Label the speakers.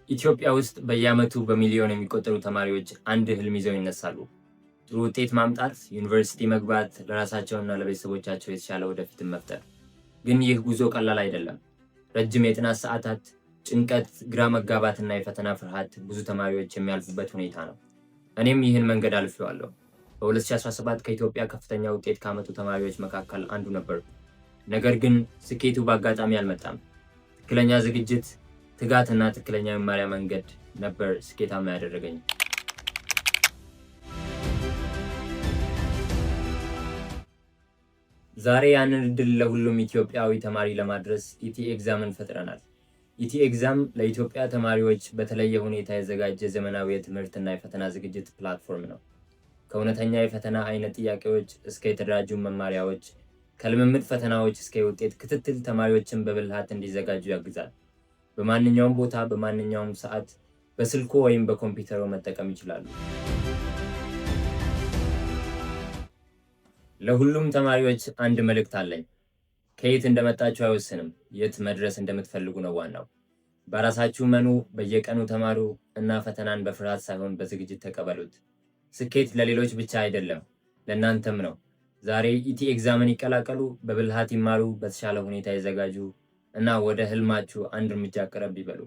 Speaker 1: ኢትዮጵያ ውስጥ በየዓመቱ በሚሊዮን የሚቆጠሩ ተማሪዎች አንድ ህልም ይዘው ይነሳሉ። ጥሩ ውጤት ማምጣት፣ ዩኒቨርሲቲ መግባት፣ ለራሳቸውና ለቤተሰቦቻቸው የተሻለ ወደፊትን መፍጠር። ግን ይህ ጉዞ ቀላል አይደለም። ረጅም የጥናት ሰዓታት፣ ጭንቀት፣ ግራ መጋባትና የፈተና ፍርሃት ብዙ ተማሪዎች የሚያልፉበት ሁኔታ ነው። እኔም ይህን መንገድ አልፌዋለሁ። በ2017 ከኢትዮጵያ ከፍተኛ ውጤት ካመጡ ተማሪዎች መካከል አንዱ ነበርኩ። ነገር ግን ስኬቱ በአጋጣሚ አልመጣም። ትክክለኛ ዝግጅት፣ ትጋትና ትክክለኛ የመማሪያ መንገድ ነበር ስኬታማ ያደረገኝ። ዛሬ ያንን እድል ለሁሉም ኢትዮጵያዊ ተማሪ ለማድረስ ኢቲ ኤግዛምን ፈጥረናል። ኢቲ ኤግዛም ለኢትዮጵያ ተማሪዎች በተለየ ሁኔታ የተዘጋጀ ዘመናዊ የትምህርትና የፈተና ዝግጅት ፕላትፎርም ነው። ከእውነተኛ የፈተና አይነት ጥያቄዎች እስከ የተደራጁ መማሪያዎች፣ ከልምምድ ፈተናዎች እስከ የውጤት ክትትል ተማሪዎችን በብልሃት እንዲዘጋጁ ያግዛል። በማንኛውም ቦታ በማንኛውም ሰዓት በስልኮ ወይም በኮምፒውተሩ መጠቀም ይችላሉ። ለሁሉም ተማሪዎች አንድ መልእክት አለኝ። ከየት እንደመጣችሁ አይወስንም፣ የት መድረስ እንደምትፈልጉ ነው ዋናው። በራሳችሁ መኑ፣ በየቀኑ ተማሩ እና ፈተናን በፍርሃት ሳይሆን በዝግጅት ተቀበሉት። ስኬት ለሌሎች ብቻ አይደለም፣ ለእናንተም ነው። ዛሬ ኢቲ ኤግዛምን ይቀላቀሉ፣ በብልሃት ይማሩ፣ በተሻለ ሁኔታ ይዘጋጁ እና ወደ ህልማችሁ አንድ እርምጃ ቀረብ ይበሉ።